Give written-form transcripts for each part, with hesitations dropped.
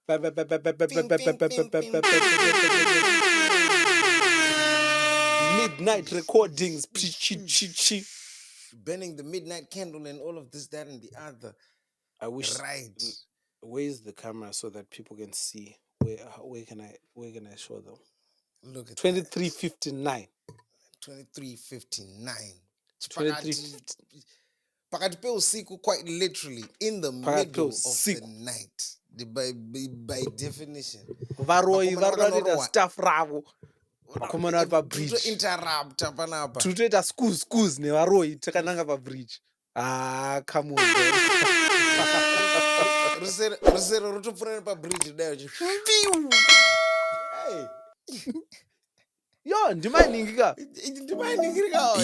Ping, ping, ping, ping, ping. Midnight recordings. Burning the midnight candle and all of this, that, and the other. I wish. Right. Where's the camera so that people can see? Where can I show them? Look at 23:59. 23:59. 23:59. Pakati pe usiku, quite literally in the middle of the night. By definition. Varoi stuff ravo. Vakomana vari pabridge. Interrupt panapa. Tutoita schools nevaroi takananga pabridge. Ah, come on. Rusero rutopfuura pabridge dayo. Hey. Yo, ndimainingika.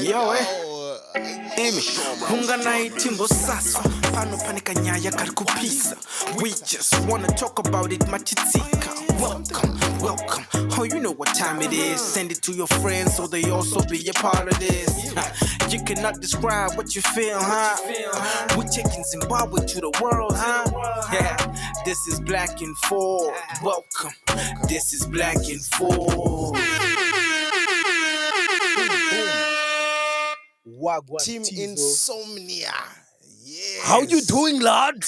Yo, Emi, unganaiti mbosaswa pano panika nyaya kari kupisa. We just wanna talk about it matitika. Welcome, oh you know what time it is. Send it to your friends so they also be a part of this. You cannot describe what you feel, huh? We taking Zimbabwe to the world, huh? Yeah, this is Black and Forth. Welcome, this is Black and Forth. Team Insomnia. Yes. How you doing, lad?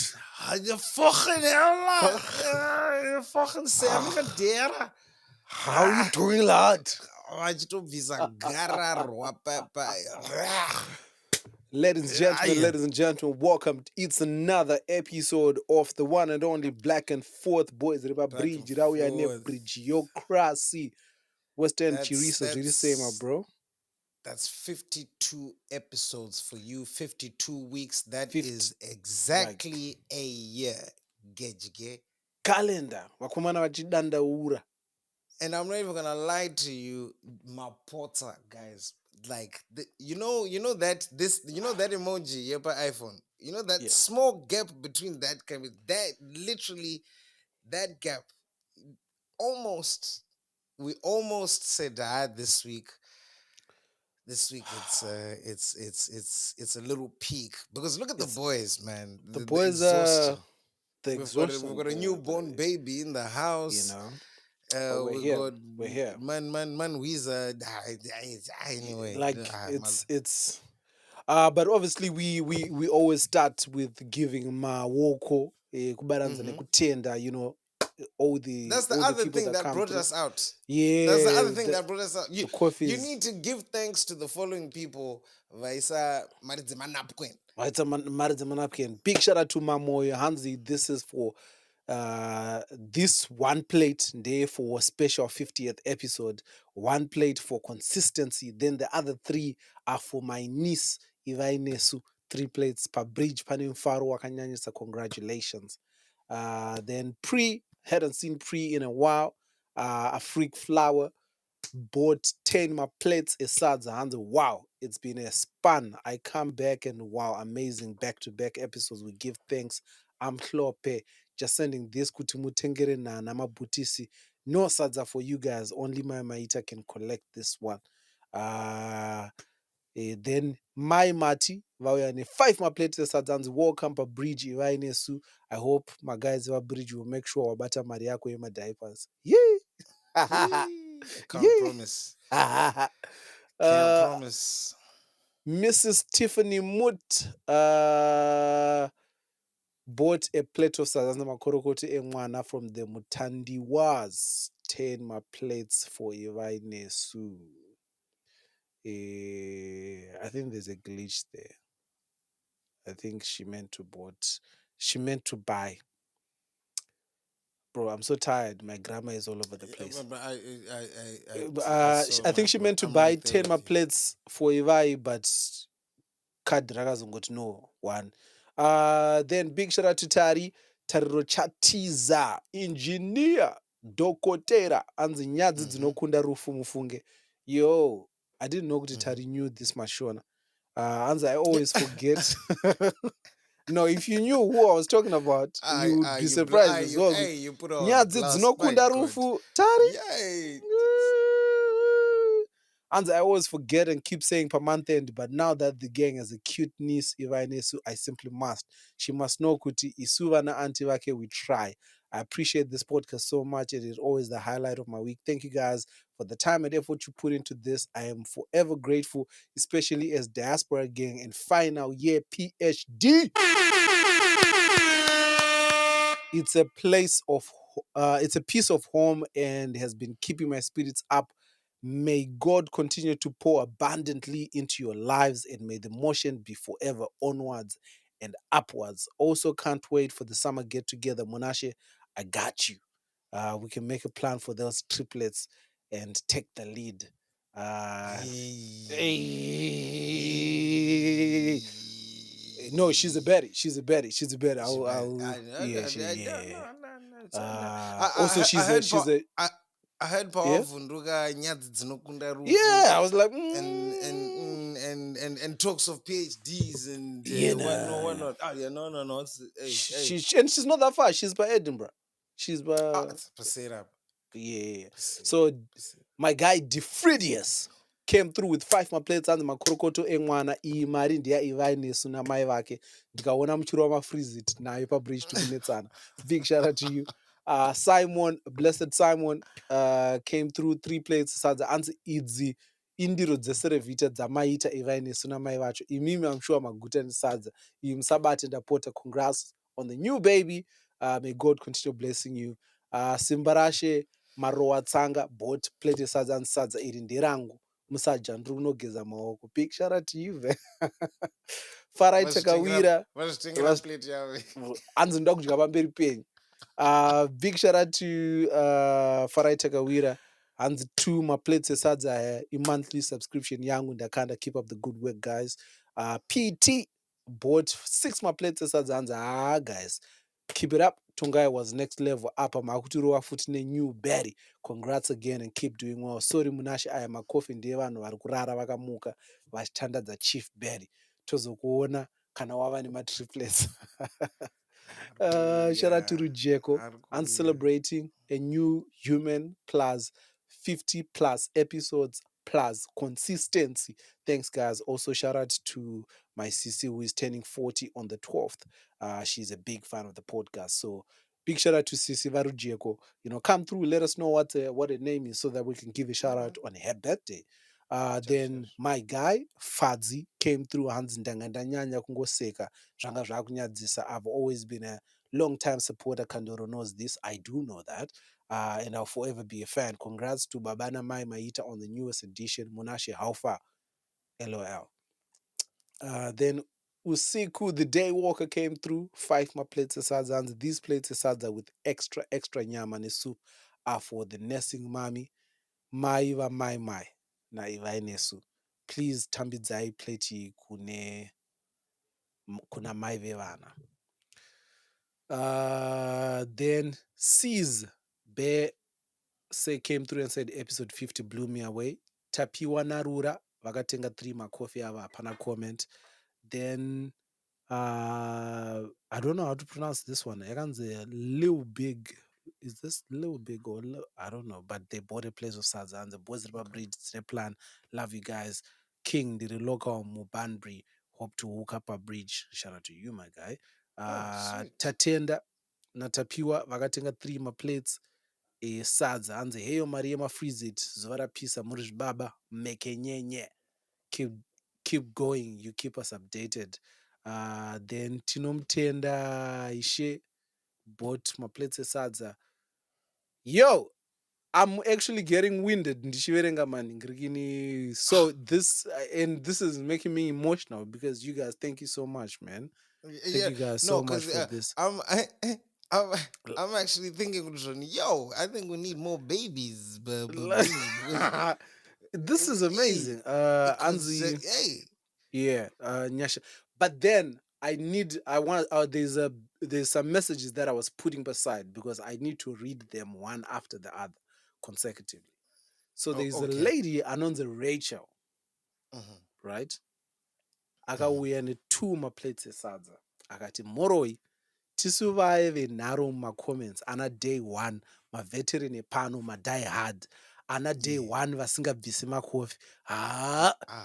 You fucking hell, you fucking Sam. How you doing, lad? Ladies and gentlemen, welcome. It's another episode of the one and only Black and Forth boys. Bridge, Bridgeocracy. Western Chirisa, really say, my bro. That's 52 episodes for you, 52 weeks. That is exactly a year. Gejige. Calendar. Wakumana wachidanda ura. And I'm not even gonna lie to you, Mapota, guys. Like you know that emoji here by iPhone. You know that small gap between that camera, that gap. We almost said this week. This week it's a little peak because look at the boys, man. The boys are the exhaustion. We've got a newborn baby in the house. You know. We're here. Man, Wizard. Anyway, like it's. But obviously we always start with giving mawoko kubaranza nekutenda, you know. That's the other thing that brought us out. Yeah, that's the other thing that brought us out. You need to give thanks to the following people. Vaisa Maridzemanapken. Big shout out to Mamoyo Hansi. This is for this one plate day for special 50th episode. One plate for consistency. Then the other 3 are for my niece Ivainesu. 3 plates per bridge. Panim Faro wakanyanyisa. Congratulations. Then hadn't seen Pre in a while. A freak flower. Bought 10 my plates. Hands. Wow, it's been a span. I come back and wow, amazing back-to-back episodes. We give thanks. I'm Klope. Just sending this kutumutengere na namabutisi. No sadza for you guys. Only my Maita can collect this one. Then my Mati, Vayane 5 my plates Sadzan's welcome pa bridge Ivainesu. I hope my guys wa bridge will make sure wabata Mariako yema diapers. Yeah. Can't promise. Can't promise. Mrs. Tiffany Mut bought a plate of Sazana Makorokote Emwana from the Mutandi was 10 my plates for Ivainesu. I think there's a glitch there. I think she meant to buy. Bro, I'm so tired. My grammar is all over the place. I think she meant to buy 10 my plates for Ivai, but card got no one. Then big shout out to Tariro Chatiza, engineer, dokotera, anzi nyadzi dzinokunda rufu mufunge. Yo, I didn't know that Tari knew this mashona. Anzi, I always forget. No, if you knew who I was talking about, you would be surprised as well. You put on Nyadzi dzinokunda rufu, Tari. Yay. And I always forget and keep saying per month end, but now that the gang has a cute niece, Ivainesu, I simply must. She must know kuti isuva na auntie wake we try. I appreciate this podcast so much. It is always the highlight of my week. Thank you guys for the time and effort you put into this. I am forever grateful, especially as Diaspora Gang and final year PhD. It's a it's a piece of home and has been keeping my spirits up. May God continue to pour abundantly into your lives, and may the motion be forever onwards and upwards. Also, can't wait for the summer get together. Munashe, I got you. We can make a plan for those triplets and take the lead. Hey. No, she's a Betty. She's a Betty. She's a Betty. Yeah, yeah. Also, I heard she's a, I heard yeah. Pawavunduka nyadzi dzinokunda rufu. Yeah, I was like, and talks of PhDs and whatnot. Oh yeah, no. Hey. And she's not that far. She's by Edinburgh. She's by It's Pasera. yeah. So my guy Defridius came through with 5 maplates and makorokoto engwana imari ndia ivainesu na mai vake ndikaona muchiro wamafreezit nayo pabridge tukunetsana. Big shout out to you. Simon, blessed Simon, came through 3 plates sadza anzi idzi indiro dzeserevhita dzamaita ivainesu namai vacho. Imimi I'm sure maguta nesadza. Musabate ndapota. Congrats on the new baby. May God continue blessing you. Simbarashe marowa tsanga bot plate sadza and sadza iri nderangu musaja ndiri kunogeza maoko. Big shout out to you, man. Farai Takawira Plate yawe. anzi ndoda kudya pamberi penyu. Big shout out to Farai Takawira. Hands 2 maplates esadza monthly subscription yangu ndakanda. Keep up the good work, guys. PT bought 6 maplates esadza hands. Guys, keep it up. Tungai was next level up. Makutirowa futi new berry. Congrats again and keep doing well. Sorry Munashe, I am a coffee ndiye vanhu vari kurara vakamuka vachitandadza Chief Berry. Tozokuona kana wava nematriplets. Shout out to Rujeko and celebrating a new human plus 50 plus episodes plus consistency. Thanks, guys. Also, shout out to my sister who is turning 40 on the 12th. She's a big fan of the podcast. So, big shout out to Sisi Varujeko. Come through, let us know what her name is so that we can give a shout out on her birthday. Then my guy Fadzi came through. Hands ndangandanyanya kungoseka zvanga zvakunyadzisa. I've always been a long time supporter. Kandoro knows this. I do know that. And I'll forever be a fan. Congrats to Babana Mai Maita on the newest edition. Munashe, how far? LOL. Then Usiku, the day walker, came through. 5 more plates of sadzans. These plates of sadza with extra nyama and soup are for the nursing mommy. Maiva mai na ivainesu. Please tambidzai plate kuna mai vevana. Then Sees Bear came through and said episode 50 blew me away. Tapiwa Narura vakatenga 3 makofi ava hapana comment. Then I don't know how to pronounce this one. Yakanze Lil Big. Is this Lil Big or I don't know, but they bought a place of Sadza and the boys bridge plan. Love you guys. King did a local Mubanbri. Hope to hook up a bridge. Shout out to you, my guy. Tatenda Natapiwa vakatenga 3 maplates. Sadza hanze heyo mari yemafreezit zuva rapisa muri zvibaba mekenyenye. Keep going, you keep us updated. Then tinomtenda ishe bought maplates esadza. Yo, I'm actually getting winded ndichiverenga mani ngirikini. So this and this is making me emotional because you guys, thank you so much, man. Thank you guys so much for this. I'm actually thinking, yo, I think we need more babies. This is amazing. Anzi, hey. Yeah, Nyasha. But then there's some messages that I was putting aside because I need to read them one after the other consecutively. So there's a lady, Anonza Rachel, right? Akauya ne2 maplates esadza. Akati moroi tisuvaive naro mumacomments ana day 1 maveteran epano madie hard ana day 1 vasingabvisi makofi.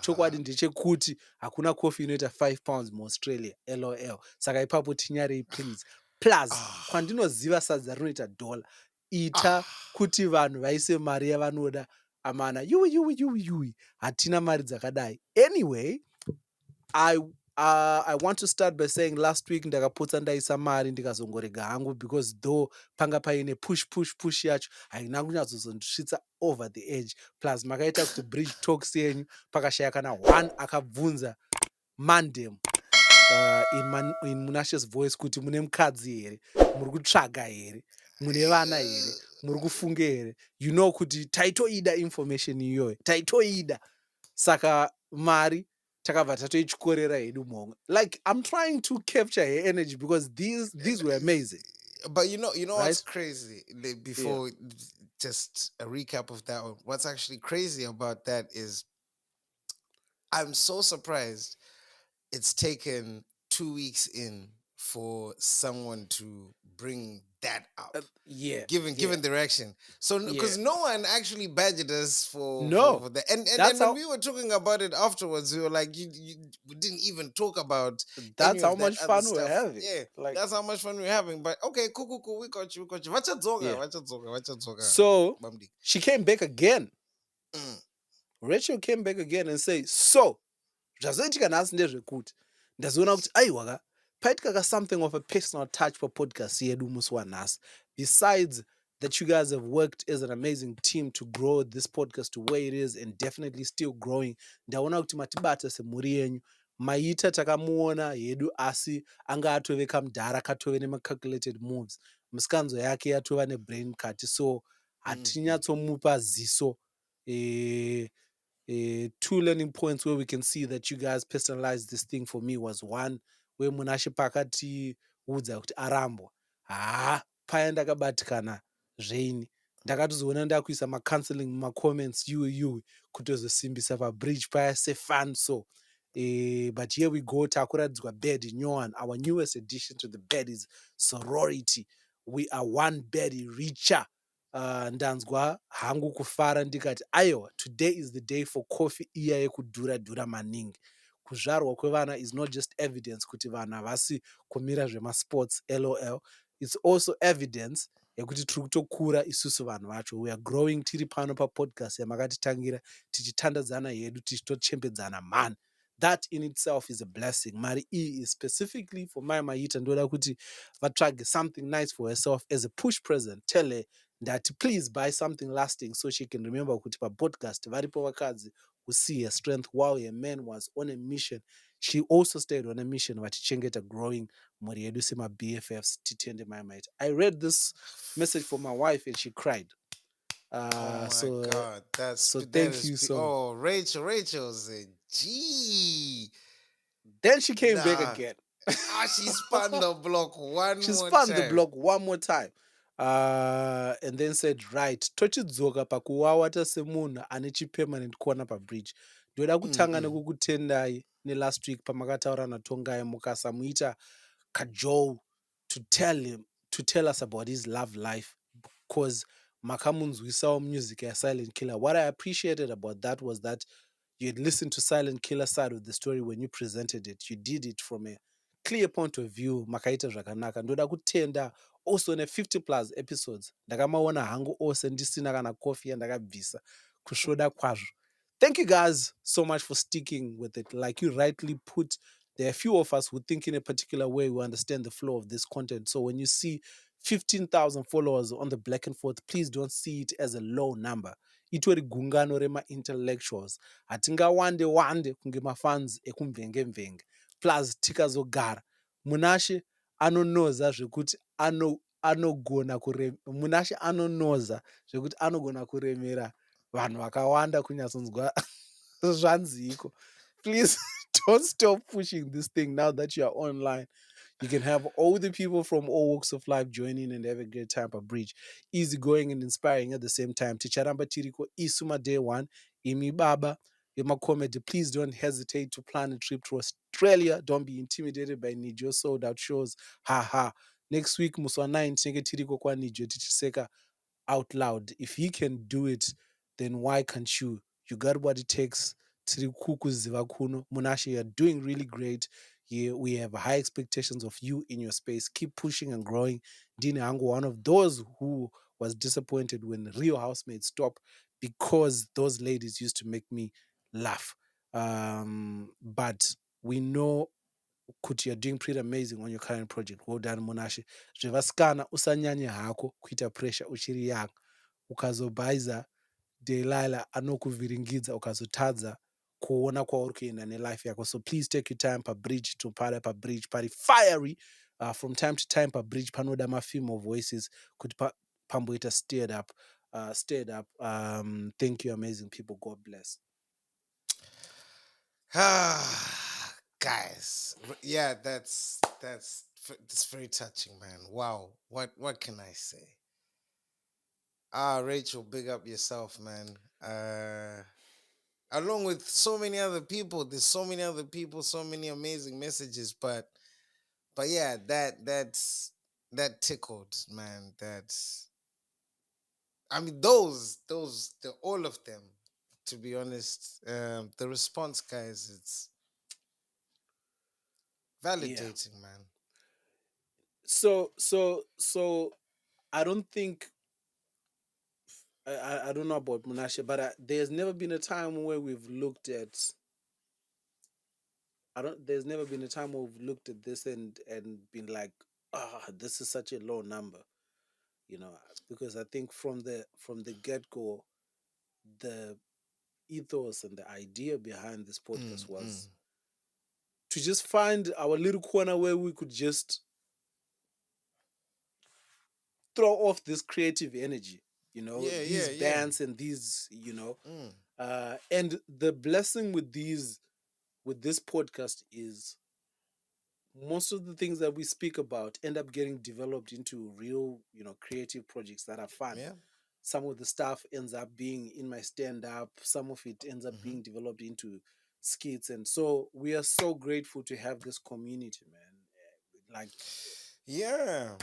Chokwadi ndechekuti hakuna kofi inoita £5 muaustralia. LOL. Saka ipapo tinyarei please. plus kwandinoziva sadza rinoita dollar ita kuti vanhu vaise mari yavanoda amana yuwi hatina mari dzakadai. Anyway, I want to start by saying last week ndakapotsa ndaisa mari ndikazongorega hangu because though panga paine push yacho haina kunyatsozondisvitsa over the edge, plus makaita kuti bridge talks yenyu pakashaya kana one akabvunza mandem in Munashe's voice kuti mune mukadzi here, muri kutsvaga here, mune vana here, muri kufunge here, you know kuti taitoida information iyoyo, taitoida. Saka mari takabva tatoichikorera hedu momwe. Like, I'm trying to capture her energy because these were amazing. But you know right? what's crazy? Before just a recap of that one, what's actually crazy about that is I'm so surprised it's taken 2 weeks in for someone to bring that up. Given the reaction. So because no one actually badgered us for that. And when we were talking about it afterwards, we were like, we didn't even talk about that's how much fun we were having. Yeah, like, that's how much fun we were having. But okay, cool. We got you. Vachadzoga. So she came back again. Rachel came back again and said, so zvazoitika nhasi ndezvekuti ndazoona kuti aiwa paitika something of a personal touch for podcast yedu musi wanhasi. Besides that, you guys have worked as an amazing team to grow this podcast to where it is and definitely still growing. Ndaona kuti matibata semhuri yenyu. Maita takamuona yedu asi anga atove kamudhara katove nemacalculated moves. Musikanzo yake yatova nebrain cut, so hatinyatsomupa ziso. Two learning points where we can see that you guys personalized this thing for me was one, where Munashe pakati udza kuti arambwa. Paya ndakabatikana zveini. Ndakatozoona ndakuisa ma-counseling ma-comments yuwi kutozosimbisa pa-bridge paya se-fun so. But here we go, takuradzwa bed nyowan. Our newest addition to the bed is sorority. We are one bed richer. Ndanzwa hangu kufara ndikati aiwa, today is the day for coffee iya yekudhura maningi. Kuzvarwa kwevana is not just evidence kuti vana havasi kumira zvemasports lol, it's also evidence yekuti tiri kutokura isusu vanhu vacho. We are growing tiri pano papodcast yamakatitangira tichitandadzana hedu tichitochembedzana man. That in itself is a blessing. Mari is specifically for Maita ndoda kuti vatsvage something nice for herself as a push present. Tell her that please buy something lasting so she can remember kuti pa-podcast varipo vakadzi who see her strength while her man was on a mission. She also stayed on a mission vachichengeta growing mhuri yedu sema-BFFs titende Maita. I read this message for my wife and she cried. Oh my God, thank you so much. Oh, Rachel's a G. Then she came back again. She spun the block she spun the block one more time. And then said, right, tochidzoka pakuwawata semunhu ane chi-permanent corner pa-bridge. Ndoda kutanga nekukutendai ne-last week pamakataura natongai mukasamuita cajole to tell us about his love life because makamunzwisawo music ya Silent Killer. What I appreciated about that was that you had listened to Silent Killer's side of the story when you presented it. You did it from a clear point of view. Makaita zvakanaka. Ndoda kutenda also ne 50 plus episodes. Ndakamaona hangu ose ndisina kana coffee ndakabvisa kushoda kwazvo. Thank you guys so much for sticking with it. Like you rightly put, there are a few of us who think in a particular way, who understand the flow of this content. So when you see 15,000 followers on the Black and Forth, please don't see it as a low number. Itori gungano rema intellectuals. Hatingawande kunge mafans ekumvenge. Plus tikazogara. Munashe anonoza zvekuti anogona Munashe anonoza zvekuti anogona kuremera vanhu vakawanda kunyatsonzwa zvanziko. Please don't stop pushing this thing now that you are online. You can have all the people from all walks of life join in and have a great time at Bridge. Easygoing and inspiring at the same time. Ticharamba tiriko isuma day one. Imi baba. Ima comedy. Please don't hesitate to plan a trip to Australia. Don't be intimidated by Nijo sold out shows. Ha. Next week, Muswana tinenge tiriko kwa Nijo tichiseka out loud. If he can do it, then why can't you? You got what it takes. Tiri kukuziva kuno. Munashe, you're doing really great. We have high expectations of you in your space. Keep pushing and growing. Dini Angu, one of those who was disappointed when Rio Housemates stopped because those ladies used to make me laugh. But we know kuti you're doing pretty amazing on your current project. Well done, Munashe. Zvevasikana usanyanye hako kuita pressure uchiri young. Ukazobhaiza Delilah anokuvhiringidza ukazotadza kuona kwauri kuenda nelife yako. So please take your time pabridge to pabridge pari fiery from time to time pabridge panoda mafemale voices kuti pamboita stirred up. Thank you, amazing people. God bless. Guys, yeah, that's very touching, man. Wow, what can I say? Rachel, big up yourself, man. Along with so many other people, there's so many other people, so many amazing messages, but yeah, that tickled, man. I mean, all of them. To be honest, the response, guys, it's validating, Yeah. man. So I don't think I don't know about Munashe, but there's never been a time where we've looked at. There's never been a time where we've looked at this and been like, this is such a low number, because I think from the get go, the ethos and the idea behind this podcast was to just find our little corner where we could just throw off this creative energy, these bands and these, and the blessing with this podcast is most of the things that we speak about end up getting developed into real, creative projects that are fun. Yeah. Some of the stuff ends up being in my stand-up. Some of it ends up being developed into skits. And so we are so grateful to have this community, man. Like, Yeah.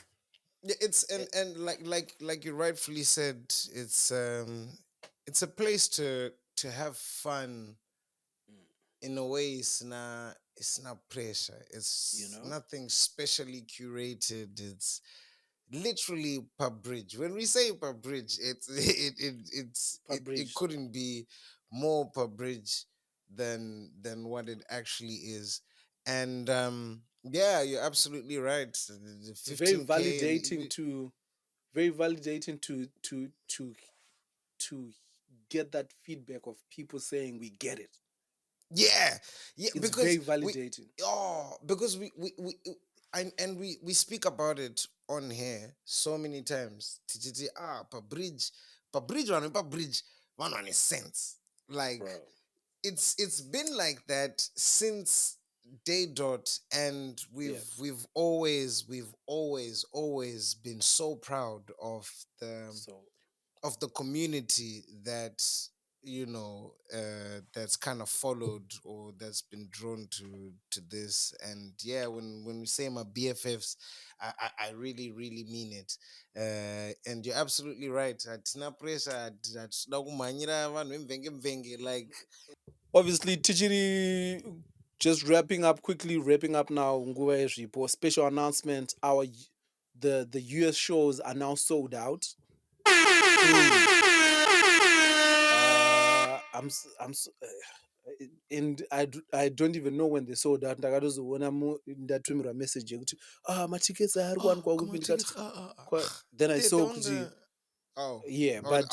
Yeah, it's and like you rightfully said, it's a place to have fun. In a way, it's not pressure. It's nothing specially curated. It's literally pub bridge. When we say pub bridge, it couldn't be more pub bridge than what it actually is. And yeah, you're absolutely right. The very 15K validating to very validating to get that feedback of people saying we get it. yeah, It's because very validating. because we speak about it on here so many times. Per bridge one is sense. Like, Bro. it's been like that since day dot, and we've always been so proud of the community that that's kind of followed, or that's been drawn to this. And yeah, when we say my BFFs, I really mean it. And you're absolutely right. It's not pressure. That's like, Obviously, Tichiri, just wrapping up now. Nguva yezvipo. Special announcement: the US shows are now sold out. And I don't even know when they sold out. Ndakatozoona ndatumirwa message yekuti matickets ari kuwanikwa kupi ndikati then I they're saw on kuti oh yeah, oh but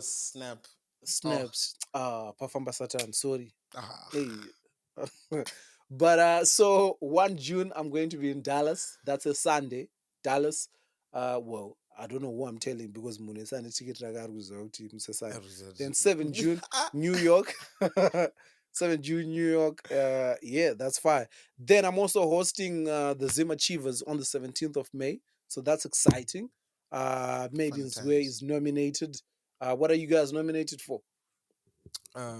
snap. snaps pafamba satan, sorry. Ah. Hey. But so 1 June I'm going to be in Dallas. That's a Sunday. Dallas. Well, I don't know who I'm telling because Munesane ticket Musasane. Then 7 June, New York. 7 June, New York. Yeah, that's fine. Then I'm also hosting the Zim Achievers on the 17th of May. So that's exciting. Maiden's Way is nominated. What are you guys nominated for?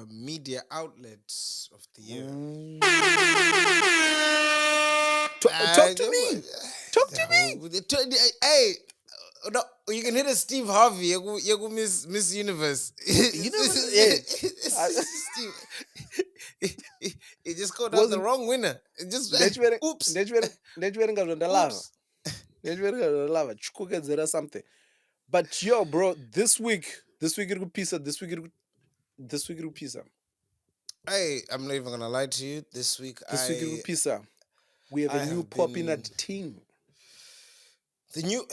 Media outlets of the year. Talk to me. Talk to me. Hey, No, you can hit a Steve Harvey. You Miss Universe. You never, yeah. Steve. He just called out the Wasn't wrong winner. It just oops, ndechiveringa oops. lava chikokedzera something. But yo, bro, this week iri kupisa, this week iri kupisa. Hey, I'm not even gonna lie to you. This week This week iri kupisa. We have I a new have pop in been at team. the new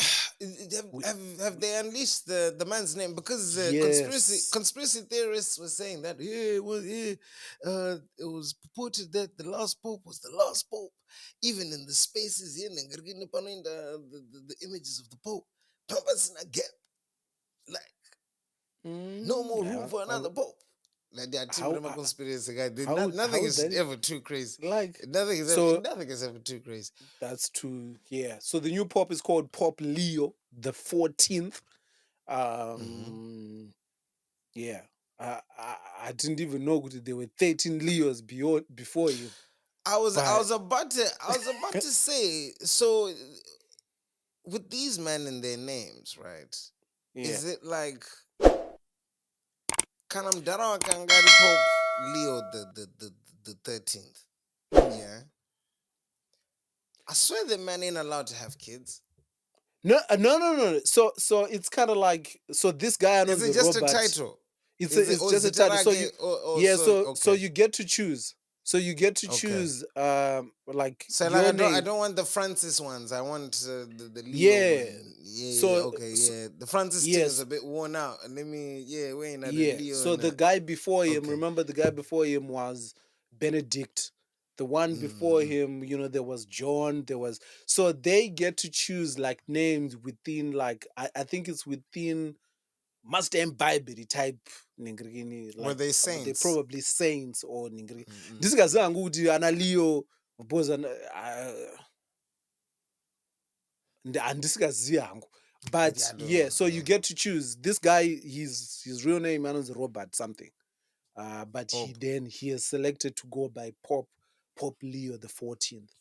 have they unleashed the man's name? Because Yes. conspiracy theorists were saying that it was purported that the last pope was the last pope, even in the spaces here the images of the pope. Papa's in a gap, like no more room for another pope. Like they are How conspiracy guy. how Nothing is is that ever too crazy. like? Nothing is So ever too crazy. that's too, yeah. So the new pop is called Pop Leo the 14th. Mhm. Yeah. I didn't even know that there were 13 Leos before him. I But was about to say, so with these men and their names, right? yeah. Is it like Kanam Dara Kangari Pope Leo the 13th? Yeah. I swear the man ain't allowed to have kids. No. So it's kind of like, so this guy Is on it the just a robot. title? It's Or just is a it title. So you, yeah. so So okay. you get to choose. So you get to Okay. choose like So like your I name. don't want the Francis ones. I want the Leo Yeah. one. Yeah. So, Okay. Yeah. The Francis thing is yes. a bit worn out. Let me. Yeah. We ain't at a Yeah. Leo So and the a. guy before him, Okay. remember the guy before him was Benedict. The one before Mm. him, there was John. So they get to choose like names within, like, I think it's within Master and Bible type ningirigini, Were like they they saints? probably saints or ningiri. Mm-mm. Ndisikazange ukuthi ana Leo because andisikazivi hangu. Yeah, But I don't yeah, know. so you Yeah. get to choose this guy. His real name is Robert something. But Oh. he is selected to go by Pop Leo the 14th.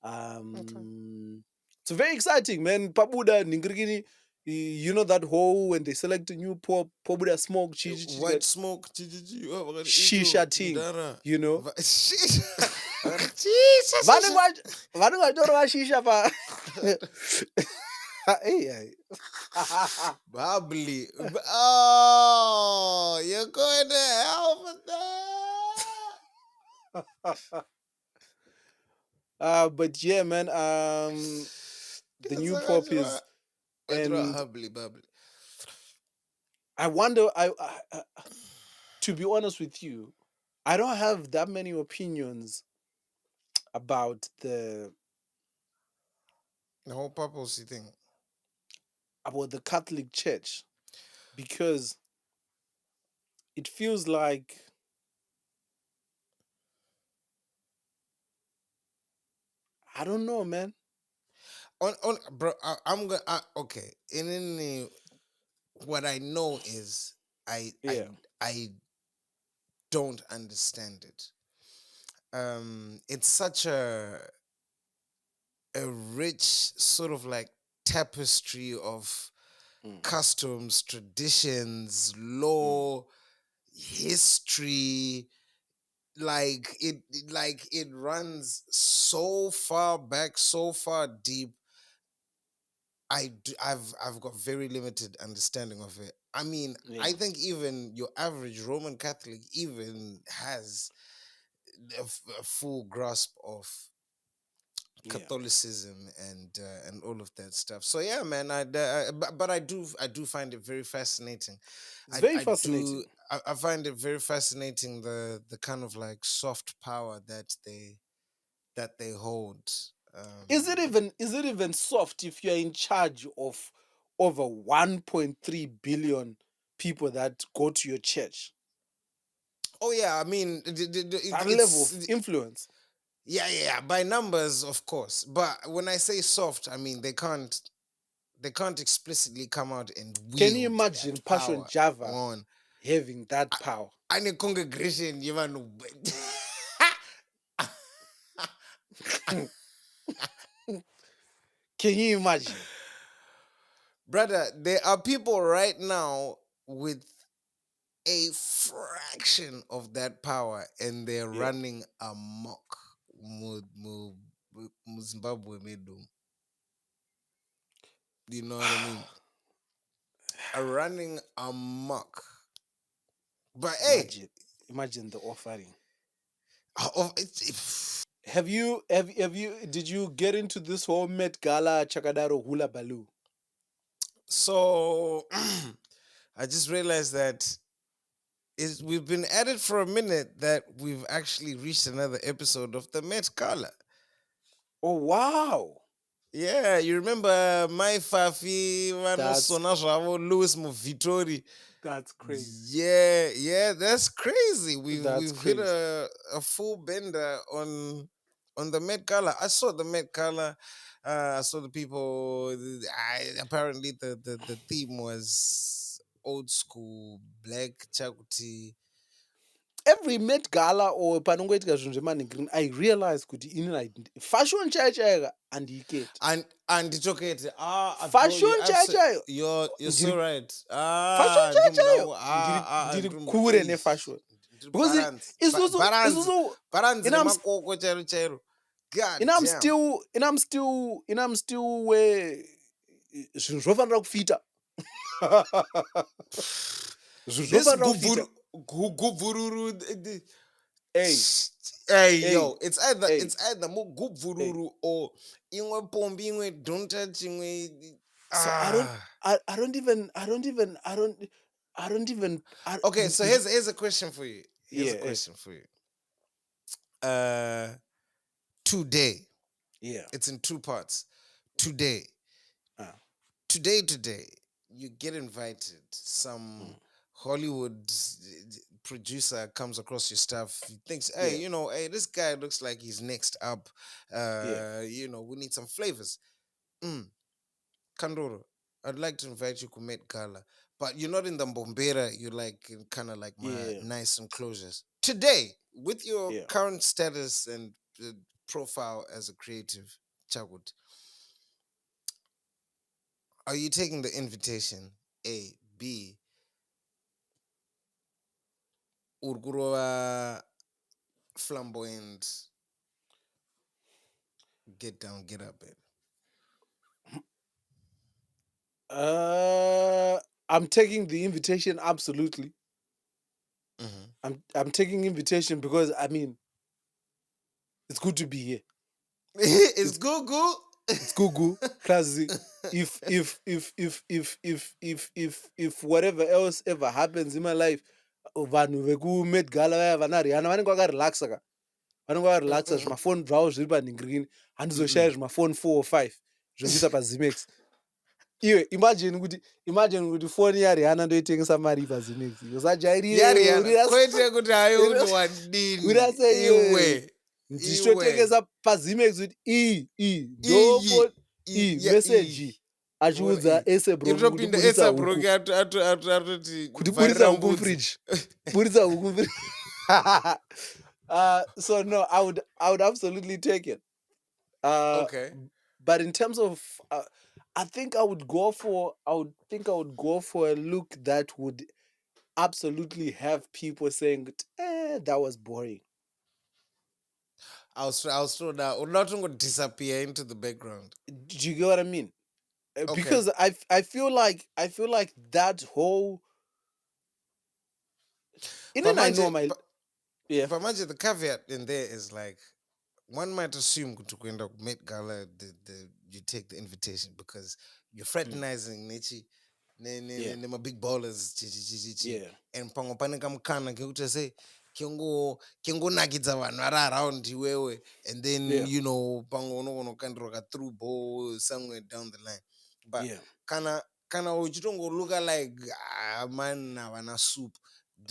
Okay. So very exciting, man. Pabuda Ningirigini, you know that whole when they select a new Pabuda smoke White smoke. shisha thing, Ndara. you know. Shisha. Shisha. Vanhu vatorwa shisha pa. Hey. Bubbly. Oh, you're going to hell for that. But yeah, man. The new pop is, and Bubbly. I wonder. To be honest with you, I don't have that many opinions about The whole purpose thing. the Catholic Church, because it feels like, I don't know, man. On bro, I'm gonna okay. In any what I know is Yeah. I don't understand it. It's such a rich sort of like tapestry of Mm. customs, traditions, Mm. law, history. Like it runs so far back, so far deep. I've got very limited understanding of it. I mean, Yeah. I think even your average Roman Catholic even has a full grasp of Yeah. Catholicism and all of that stuff. So yeah, man. But I do find it very fascinating. It's very I do fascinating. I find it very fascinating the kind of like soft power that they hold. Is it even soft if you're in charge of over 1.3 billion people that go to your church? Oh yeah, I mean That level it's of influence. yeah, by numbers of course. But when I say soft, I mean they can't explicitly come out and Can you wield imagine that Passion power Java on having that power? any congregation you want. Can you imagine? brother, there are people right now with a fraction of that power, and they're Yeah. running amok. Zimbabwe medu. You know what I mean? Are running amok. But hey, Imagine the offering. it's Did you get into this whole Met Gala Chakadaro hula baloo? so I just realized that we've been at it for a minute, that we've actually reached another episode of the Met Gala. Oh wow. Yeah, you remember my Fafi That's vanosona zvavo Louis Muvitori. that's crazy. Yeah, that's crazy. That's We've hit crazy. a full bender on the Met Gala. I saw the Met Gala. I saw the people. Apparently the theme was old school black chakuti. Every Met Gala or panongoitika zvinhu zvemaningirini, I realized kuti ini fashion chaiyo handiketi. And it's okay. Bro, Fashion chaiyo. you're so right. Fashion chaiyo. Ndiri kure Eish. nefashion. Because isusu Balance and I'm remakoko chairo. God and I'm damn. still where zvinhu zvofanira kufita. Zvinhu This zvofanira kufita. guvururu. Hey, Hey, hey, yo, it's hey. either more guvururu or inwe pombi inwe don't touch inwe. So I don't even Okay, so here's a question for you. Here's a yeah, question for you. Today, yeah. it's in two parts. Today, Uh, today, you get invited. Some Hollywood producer comes across your stuff. He thinks, hey, yeah, hey, this guy looks like he's next up. yeah. We need some flavors. Kandoro, I'd like to invite you to Met Gala, but you're not in the Mbombera. You're like kind of like my Yeah, nice enclosures. Today, with your yeah. current status and profile as a creative, Chagwood, are you taking the invitation? A, B, Urgurova flamboyant, get down, get up, baby. I'm taking the invitation absolutely. Mm-hmm. I'm taking invitation because I mean it's good to be here. It's good. It's good. Plus, if whatever else ever happens in my life, vanhu veku Met Gala vaya vana Rihanna vanenge vakarelaxa ka. Vanenge vakarelaxa zvimafoni zvavo zviri panhingirini. Handizoshaya zvimafoni 4 or 5 zvokuisa paZimex. Iwe imagine kuti foni yaRihanna ndoitengesa mari paZimex. Yariana, kwete kuti hayo kuti wadini iwe. Ndichotengesa paZimex kuti ndofoni message achiudza Esebrook kuti buritsa huku. Kuti buritsa huku mufridge. Buritsa huku mufridge. So no, I would absolutely take it. Okay. But in terms of I think I would go for a look that would absolutely have people saying, that was boring. I'll slow down. Or not going to disappear into the background. Do you get what I mean? Okay. Because I feel like that whole But I know my But imagine the caveat in there is like, one might assume to end up Met Gala, you take the invitation because you're fraternizing Nichi, my big ballers, Yeah. and pango panika mkana kekuti say kengo nakidza vanhu vari around iwewe, and then pango unokandroka through ball somewhere down the line, but kana uchitongoluka like man havana soup.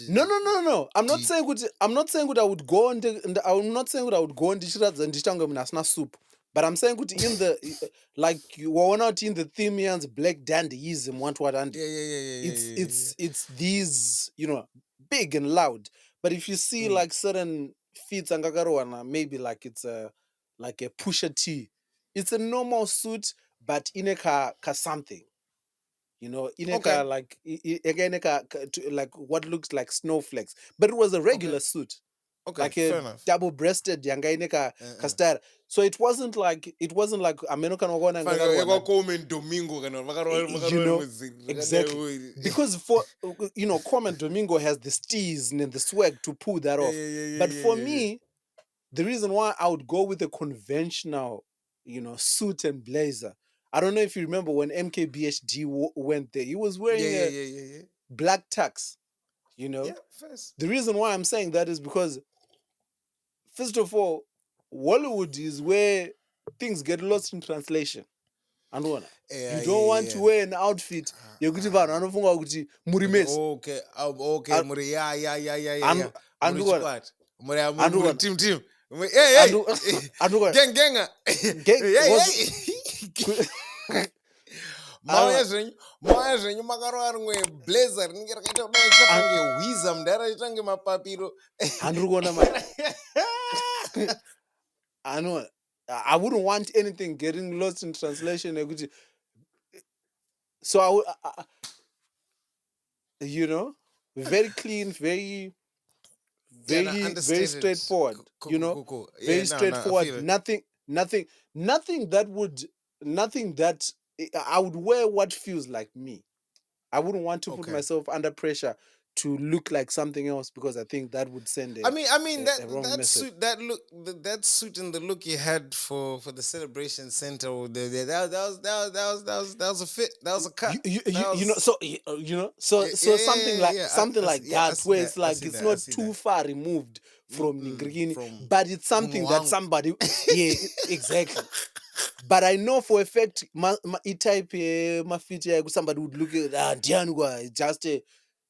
No. I'm not saying that I would go and I'm not saying that I would go and ndichitange munhu asina soup. But I'm saying that in the like you were not in the theme and black dandyism want what and it's these big and loud. But if you see like certain feats angakarowana, maybe like it's a Pusha T. It's a normal suit, but in a ka something. You know, Okay. ineka like like what looks like snowflakes, but it was a Okay. regular suit, Okay. like a Fair enough. double-breasted yanga ineka Uh-uh. kastara. So it wasn't like amenoka nogona ngakarwa Komen Domingo kana you vakarova know, exactly, muziki. because for Common Domingo has the steez and the swag to pull that Yeah, off. yeah, yeah, But yeah, for yeah, yeah. me, the reason why I would go with a conventional, suit and blazer. I don't know if you remember when MKBHD went there. He was Yeah, wearing yeah, a yeah, yeah, yeah. black tux. Yeah, first. The reason why I'm saying that is because, first of all, Hollywood is where things get lost in translation. And Yeah, you yeah, don't want to yeah. wear an outfit yekuti vanhu vanofunga kuti muri Messi. Okay, okay, muri, yeah, yeah, yeah, yeah, yeah, yeah. Muri Andukona chikwat. Muri andukona team. Hey, hey. andukona Genga. gang Hey, was hey. Mauya zvenyu makarova rimwe blazer rinenge rakaita kudai chakange hwiza mudhara chitange mapapiro. andiri kuona man. I wouldn't want anything getting lost in translation yekuti, so I would very clean, very Yeah, no, very understated. straightforward, Cool. Yeah, very no, I straightforward. feel it. Nothing that I would wear what feels like me. I wouldn't want to put Okay. myself under pressure to look like something else, because I think that would send I mean a wrong that message. suit, that suit and the look you had for the celebration center, that was a fit. That was a cut. So something like that, see where that. it's I like see it's that. I not see too that. far removed from Ningrini, From but it's something that Umuang. somebody exactly. But I know for a fact type mafiti somebody would look at just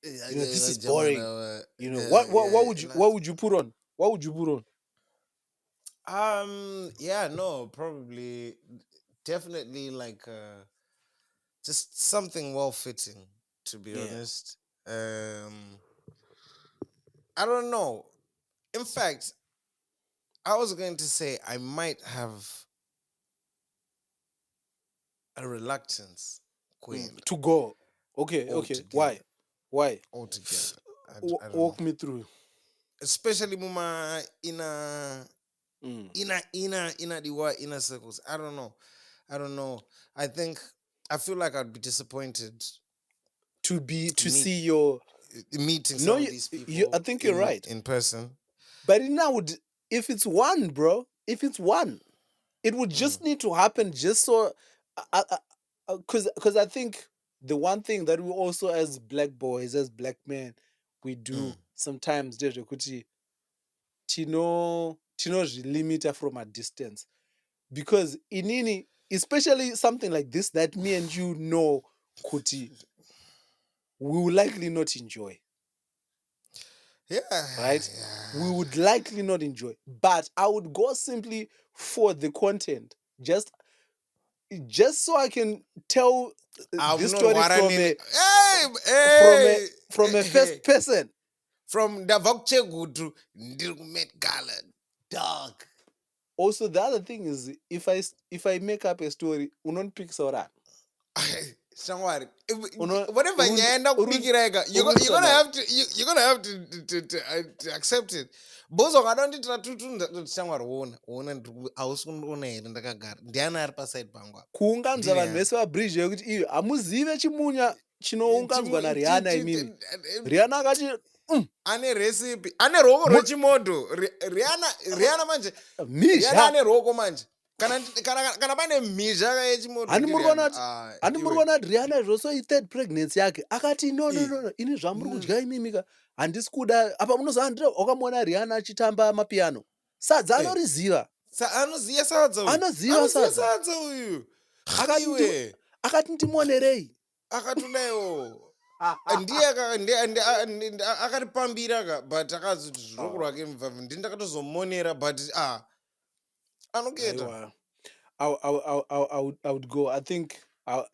this is boring. What would you put on? What would you put on? Yeah, no, probably, definitely, like just something well fitting, to be honest. I don't know. In fact, I was going to say I might have a reluctance, Queen, To go. Okay. altogether. Why? Altogether. I don't know. Walk me through. Especially muma inner circles. I don't know. I feel like I'd be disappointed To meet- see your meeting some of these people. I think you're right. In person. But now, if it's one, bro, it would just need to happen just so, because I think the one thing that we also, as black boys, as black men, we do sometimes, tino limiter from a distance, because inini, especially something like this that me and you know, kuti, we will likely not enjoy. Yeah. Right? Yeah. We would likely not enjoy. But I would go simply for the content. Just so I can tell this story from a first person. From the Vokchegudu, Met Gala, dog. Also, the other thing is, if I make up a story, unon pick sora. Shangwari, whatever you're gonna have to accept it. Bozo, I don't need to Shangwari one ausundone here ndakagara. Ndiana ari paside pangwa. Kuunganza vanhu vese vabridge yekuti iyo hamuzive chimunya chinounganzwa naRihanna imimi. Rihanna akati ane recipe, ane ruoko rwechimoto. Rihanna manje. Rihanna ane ruoko manje. Kana pane mhizha yechimoto. Handi muri kuona kuti Rihanna zvoso i3rd pregnancy yake akati no ini zvamuri kudya imimika handisi kuda apa munozoandira wakamuona Rihanna achitamba mapiano. Sadza anoriziva. Anoziva sadza uyu. Akati ndimonerei. Akatudaiwo. Ndiye akatipambira but akazi zvoko rwake mubva ndakatozomonera but anoketa. I would go. I think I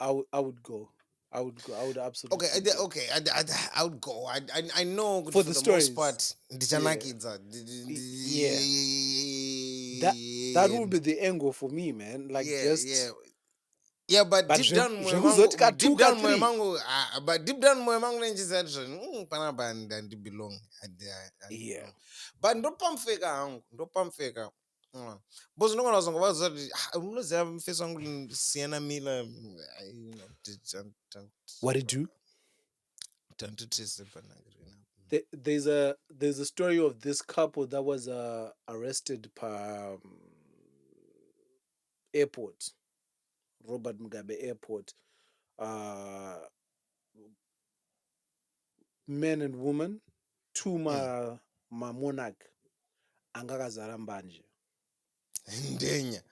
would go. I would absolutely. Okay. I would go. I know for the most part. Ndichanakidza. That would be the angle for me, man. Like Yeah, but but deep down moyo 3 mangu, but deep down moyo mangu nenchisathi panapa handibelong. yeah. But ndopamfeka hangu, ndopamfeka. Because ndongona wazongovaza kuti munoziva mufesi wangu Sienna Miller, What did you? tanditese panagirina. There's a story of this couple that was arrested per airport, Robert Mugabe Airport. Men and women, two ma monarch angakazara mbanje. Ndenya.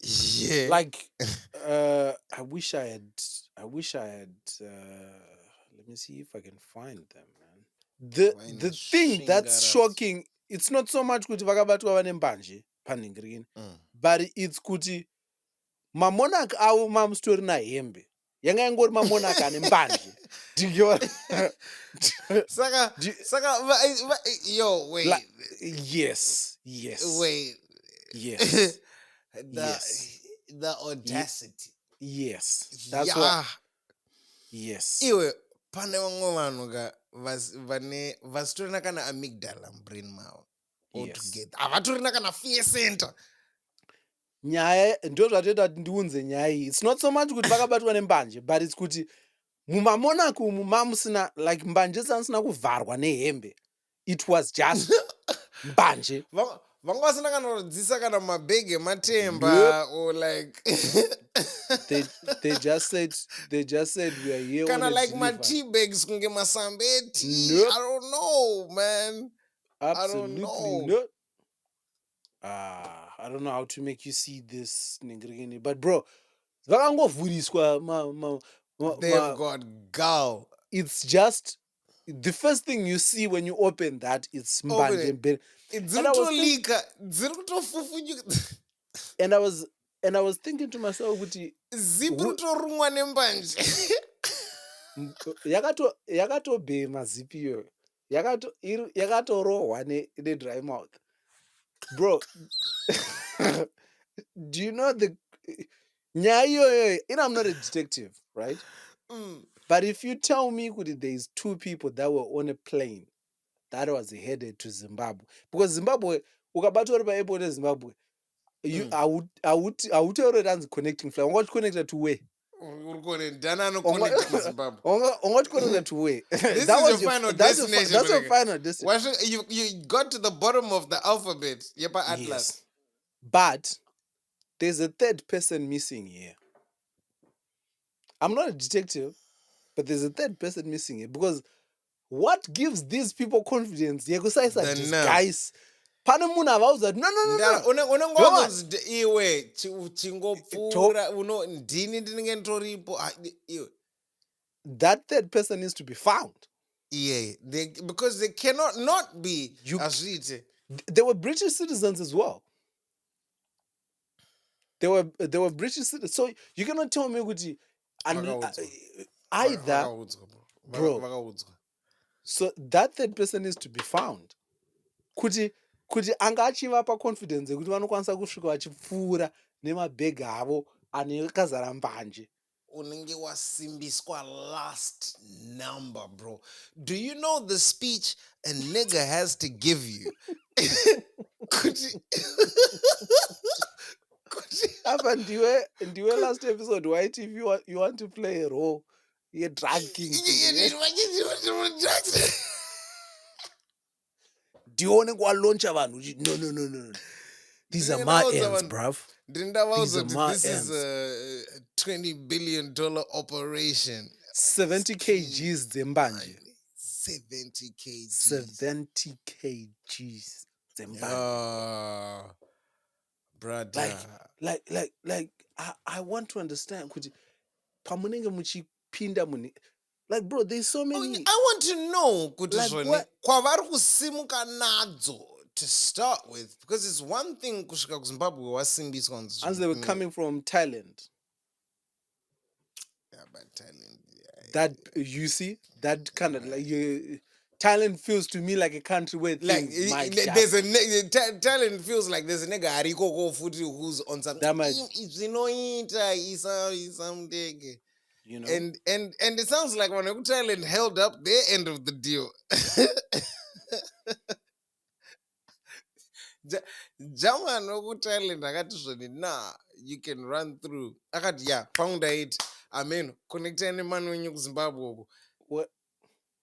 Yeah. Like I wish I had let me see if I can find them, man. The thing that's shocking, it's not so much kuti vakabatwa vane mbanje panhingirini, but it's kuti mamonarch avo mamustori nahembe yanga ingori mamonarch ane mbanje. Yo, wait. Yes. Wait. Yes. The audacity. Yes. That's what. Yes. Iwe pane vamwe vanhu ka vasitorina kana amygdala mubrain mavo altogether. Havatorina kana fear center. Nyaya ndo zvatoita kuti ndiunze nyaya iyi. It's not so much kuti vakabatwa nembanje, but it's kuti mumamonarch umu mamusina, like mbanje dzanisina kuvharwa nehembe. It was just mbanje. Vanga vasina kana kudzisa kana mabhegi ematemba or like they just said we are here kana on a like delivery. my tea bags kunge masambeti. Nope. I don't know, man. Absolutely I don't know. not. I don't know how to make you see this ningirigini, but bro, vakangovhuriswa They've got gall. It's just the first thing you see when you open that, it's mbanje. And I was thinking to myself, ziputorumwa nembanje. yakatobhema zipi iyoyo, yakatorohwa ne-dry mouth, bro. Do you know the nyaya iyoyo? I'm not a detective, right? But if you tell me there's two people that were on a plane that was headed to Zimbabwe, because Zimbabwe, ukabatwa uri pa-airport eZimbabwe, hautauri ranzi connecting flight. Ungati connected to where? Ungati connected to where? This is your final destination. That's your final destination. You got to the bottom of the alphabet. Yepa Atlas. Yes. But there's a third person missing here. I'm not a detective, but there's a third person missing here, because what gives these people confidence? Guys, pane munhu avaudza kuti iwe chingopfuura ndini ndinenge nditoripo. That third person needs to be found. Yeah, because they cannot not be. They were British citizens as well. They were British citizens. So you cannot tell me kuti either, bro. So that third person needs to be found. Kuti anga achivapa confidence yekuti vanokwanisa kusvika vachipfuura nemabhegi avo anekazara mbanje. Unenge wasimbiswa last number, bro. Do you know the speech a nigga has to give you? Apa ndiwe last episode white, if you want to play a role, you're drug king. Ndione kuwalauncha vanhu no. These are my ends, bruv. This is a $20 billion operation. 70 kgs dzembanje. 70 kgs. 70 kgs dzembanje. Brother. Like I want to understand kuti pamunenge muchipinda muni, like, bro, there's so many. I want to know kuti kwavari kusimuka nadzo to start with, because it's one thing kusvika kuZimbabwe wasimbiswa. As they were coming from Thailand. Yeah, but Thailand. That you see that kind of like Thailand feels to me like a country where Like things might there's happen. talent feels like there's a nigga hariko go footy who's on some That might, something. you know. And it sounds like when Thailand held up their end of the deal. German Thailand akati nah, you can run through. Akati yeah, found it. I mean, connect any man when you Zimbabwe. What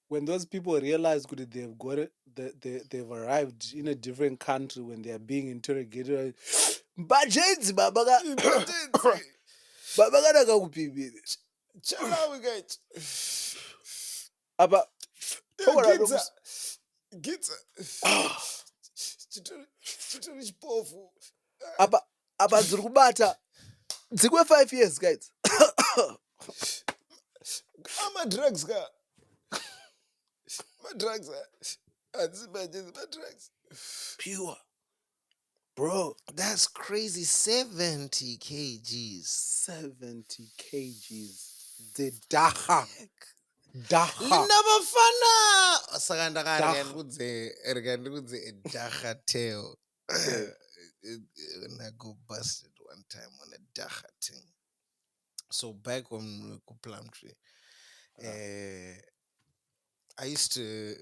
when those people realize good they've got it, they've arrived in a different country when they are being interrogated. Bajenzi babaga babaga nakakuphi Chala guys. apa Gitsa. Chitori chipofu. apa dziri kubata dzikwe 5 years guys. My drugs guy. My drugs are drugs. Pure. Bro, That's crazy. 70 kgs. 70 kgs. The Dagga. Linabafana. Saka ndakadze Dagga tail. And I go busted one time on a Dagga thing. So back when we go Plumtree, I used to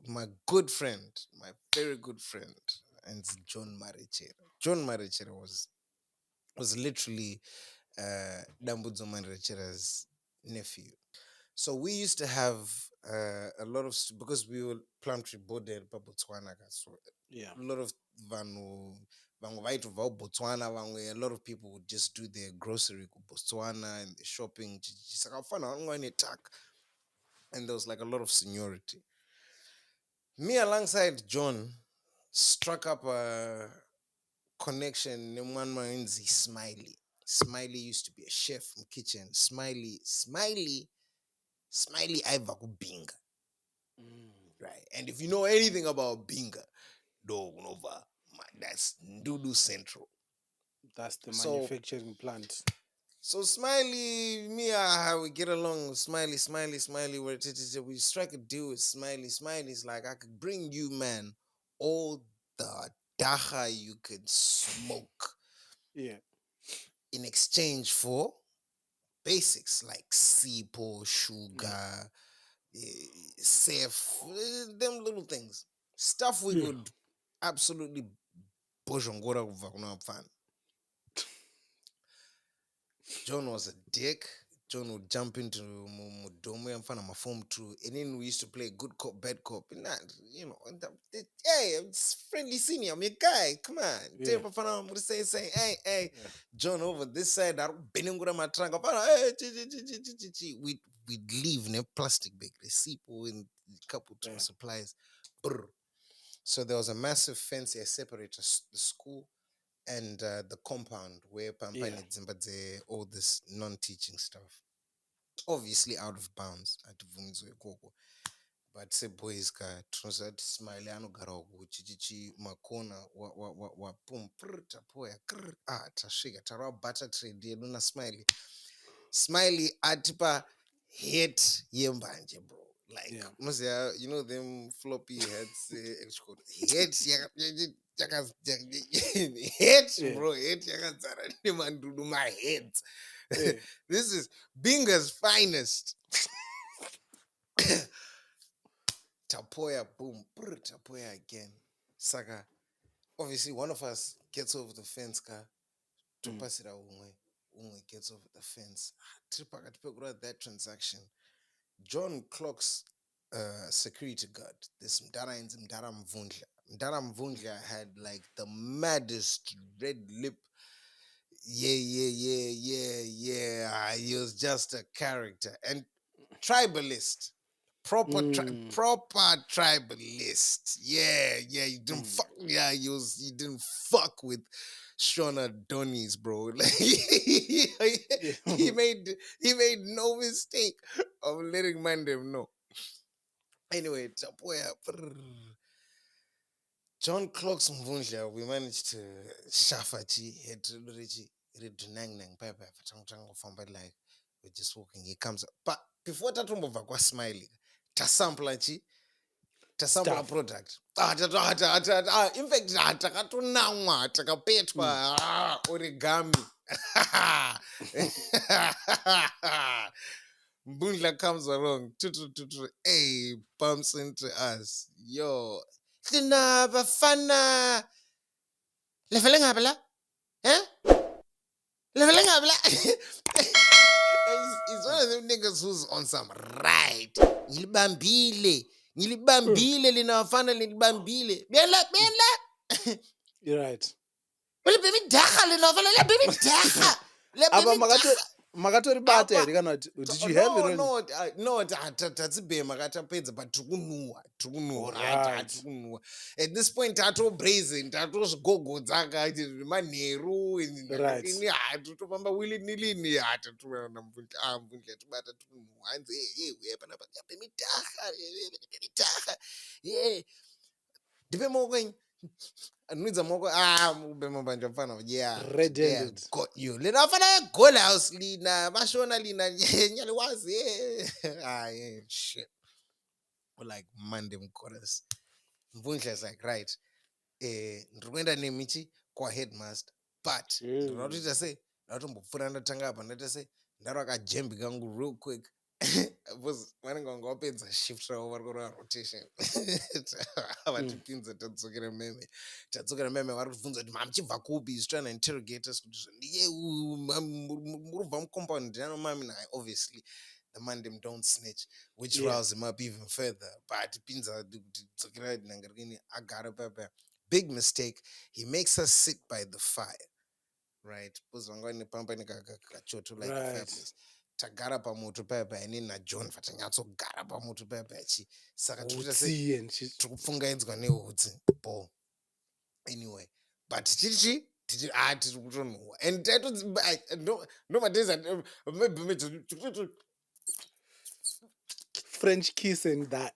my good friend, my very good friend, and it's John Marichera. John Marichera was literally Dambudzo Marichera's nephew. So we used to have a lot of because we were Plumtree border Botswana, so Yeah. a lot of vanhu vaitu va Botswana, a lot of people would just do their grocery ku Botswana and the shopping. And there was like a lot of seniority. Me alongside John struck up a connection in one man Smiley. Smiley used to be a chef in kitchen. Smiley Iva Binga. Right. And if you know anything about Binga, that's Ndudu Central. That's the manufacturing plant. So Smiley, me, how we get along with Smiley. We strike a deal with Smiley. Smiley's like, I could bring you, man, all the Dagga you could smoke. Yeah. In exchange for basics like Sipo, sugar, safe, them little things. Stuff we could absolutely push on Gora fan. John was a dick. John would jump into Mudomo and find Maphuma too. And then we used to play good cop, bad cop. And that, hey, it's friendly senior. I'm your guy. Come on. Yeah. Say, hey, John over this side. We'd leave in a plastic bag. The Sipo and a couple of supplies. Brr. So there was a massive fence that separated the school and the compound where Pampani Zimbabwe, all this non-teaching stuff. Obviously out of bounds at Vumizwe Koko. But say boys ka Tronsat Smiley Anogaro, Chichi Makona, wa pum tapoya, tashiga, tara butter trade, Luna Smiley. Smiley atipa hit yembanje, bro. Like, you know them floppy heads, hits, hits, bro, hits, my head. This is Binga's finest. Tapoya, boom, tapoya again. Saka. Obviously, one of us gets over the fence, to pass it out. Unwe gets over the fence. That transaction. John clocks security guard. This Mdara and Mdara Mvundla. Mdara Mvundla had like the maddest red lip. Yeah. He was just a character. And tribalist. Proper tribalist. Yeah. He didn't fuck. Yeah, he didn't fuck with Shona Donnies, bro. Like, he made no mistake of letting Mandem know. Anyway, John clocks Mvundla. We managed to shafachi like we're just walking. He comes up. But before that Smiley, Tasamplachi, tasampla Stuff. product in fact takatonamwa takapetwa origami. Mbundla comes along, hey, bumps into us. Yo, Lina Bafana Leveling Abla? Eh? Leveling Abla? He's one of them niggas who's on some right. Nilibambile. Nilibambile Lina Bafana Nilibambile. Biela. You're right. Well, baby Dagga Lina Bafana, le baby Dagga. Le Aba baby Dagga. makatori bata here kana did you have it already? No, tatsibhema katapedza but tirikunhuhwa All right. tirikunhuhwa at this point tatobrazing tatozvigogodza manheru Right. ini totofamba wilinilini tatona mbundla tibata tirikunhuhwa hanzi panapa bemitaha ndipe maoko enyu anonidza maoko ubema banja mfana Red-handed. got you lina afana goal house lina vashona lina nyaliwazi shit like Monday mchorus mvundla is like right ndiri kuenda nemichi kwaheadmaster but ndinotoita sei ndatombopfuura ndatanga apa ndaita sei ndaro akajembi kangu real quick because vanenge vanga vapedza shift ravo vari kurova rotation vatipinza tadzokera meme vari kubvunza kuti mamuchibva kupi is trying to interrogate us kuti murubva mucompound ndinano mami naye obviously the mandem don't snitch which riles him up even further but pinza kuti dzokera nanga rini agara papa big mistake he makes us sit by the fire right because vanga vane pamba nekachoto like fabulous tagara pamoto paya inini najohn vatanyatsogara pamoto paya chi saka tiri kupfungaidzwa neutsi bo anyway but tiri kutonhuhwa and ndomadeza French kiss and that.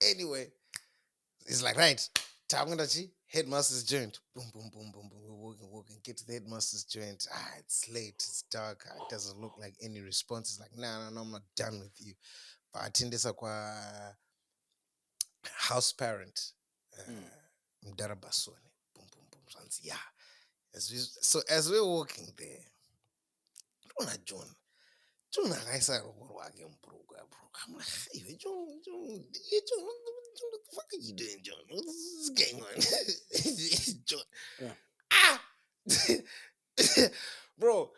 Anyway, it's like right. Headmaster's joint. Boom, boom, boom, boom, boom. We're walking. Get to the headmaster's joint. It's late. It's dark. It doesn't look like any response. It's like, no, I'm not done with you. But I attend this house parent. Mdara Basoni. Boom, boom, boom. Yeah. As we're walking there, John. I'm like, hey, John, what the fuck are you doing, John? What's going on? John. Bro,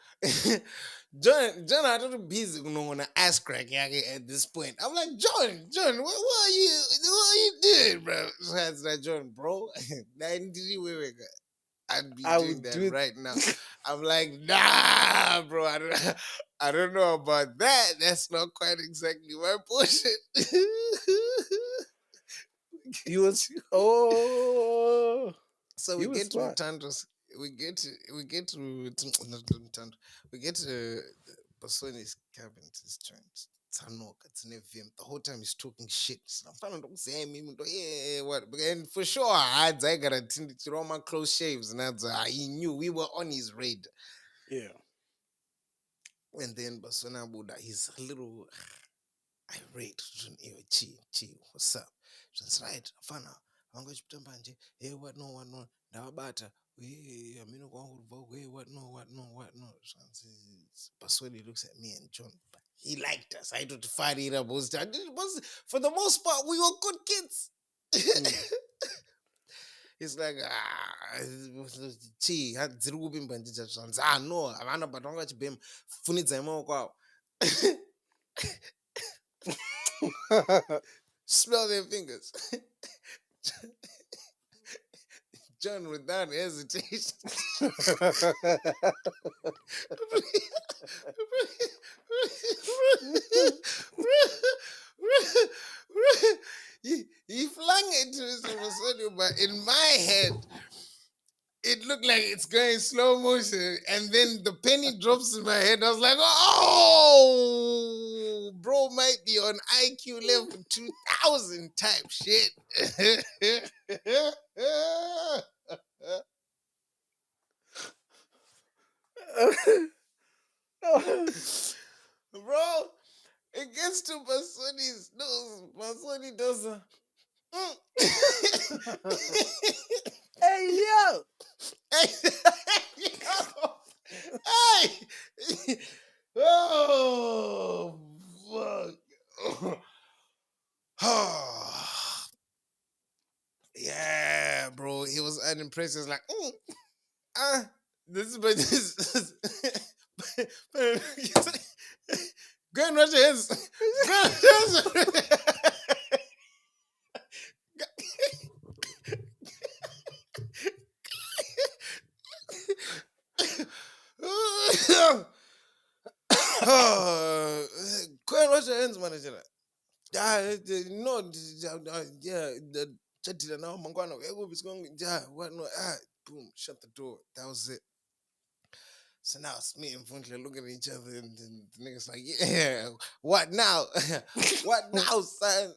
John, I don't be busy on an ass crack at this point. I'm like, John, what are you doing, bro? So I said, John, bro, I'd be doing that right now. I'm like, nah, bro. I don't know about that. That's not quite exactly my portion. So we get to Tantos. We get to Basoni's cabin. His joint. The whole time he's talking shit. What? And for sure, I got a Roman close shaves, and he knew we were on his radar. Yeah. And then Basona Buddha, he's a little irate. Chi, what's up? Just right, Fana. I'm going to put hey, what no, now bata. Hey, I mean, what no. Basoni looks at me and John. He liked us. I had to fight it up. For the most part, we were good kids. It's like, no, Avana Batonga Chibim, Funizamo. Smell their fingers. John without hesitation. He flung it to Mr. Masodio, but in my head, it looked like it's going slow motion, and then the penny drops in my head. I was like, oh, bro might be on IQ level 2000 type shit. Bro, It gets to Masoni's nose. Masoni does a. Hey, yo! Hey! Hey! Oh, fuck. Yeah, bro. He was unimpressed. He was like, this is, but this. Go and wash your hands. Go and wash your hands. Go and wash your hands, manager. No, yeah, the chatted now, Mangano, is going, yeah, what no, boom, shut the door. That was it. So now it's me and Funkler looking at each other, and the niggas like, yeah, what now? What now, son?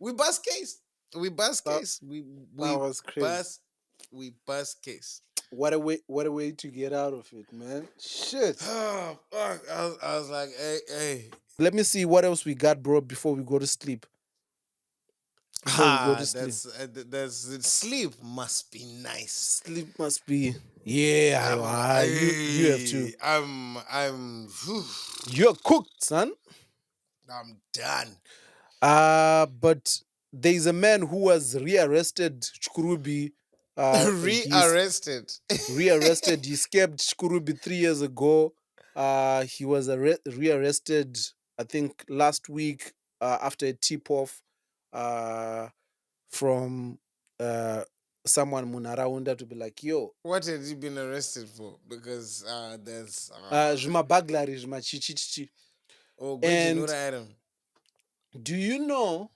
We bust case. We bust That- case. We was crazy. We bust case. What a way to get out of it, man. Shit. Oh, fuck. I was like, hey. Let me see what else we got, bro, before we go to sleep. That's sleep must be nice. Sleep must be. Yeah, you have to. You're cooked, son. I'm done. But there's a man who was rearrested, Chkurubi. Rearrested. Rearrested. He escaped Chkurubi 3 years ago. He was rearrested, I think, last week after a tip-off from someone Munaraunda to be like, yo. What had he been arrested for? Because there's... Juma Baglari, Juma Chichichi. Oh, and Adam. Do you know